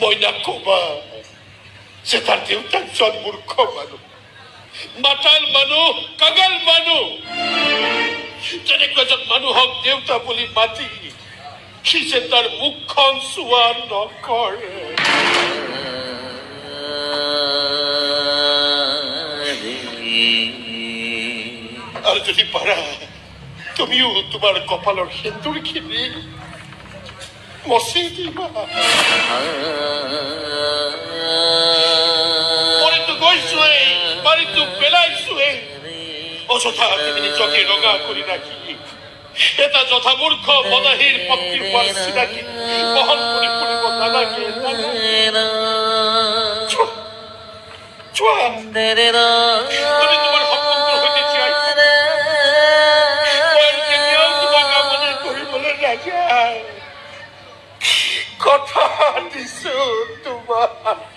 মইনা কবা যে তাৰ দেউতাকজন মূৰ্খ মানুহ, মাতাল মানুহ, কাগাল মানুহ। তেনেকুৱা এজন মানুহক দেউতা বুলি মাতি সি যে তাৰ মুখখন চোৱা নকৰে। আৰু যদি পাৰা তুমিও তোমাৰ কপালৰ সেন্দুৰখিনি মচি দিবা। মইতো গৈছোৱেই, বাৰীতো পেলাইছোৱেই। অযথা তুমি নিজকে ৰঙা কৰি ৰাখি এটা যথামূৰ্খ মদাহীৰ পত্নীৰ হোৱাৰ চিনাকি বহন কৰি ফুৰিব নালাগে। তুমি তোমাৰ সপোনটোৰ সৈতে জীয়াই কেতিয়াও তোমাক আমনি কৰিবলৈ নাযায়। কথা দিছো তোমাক।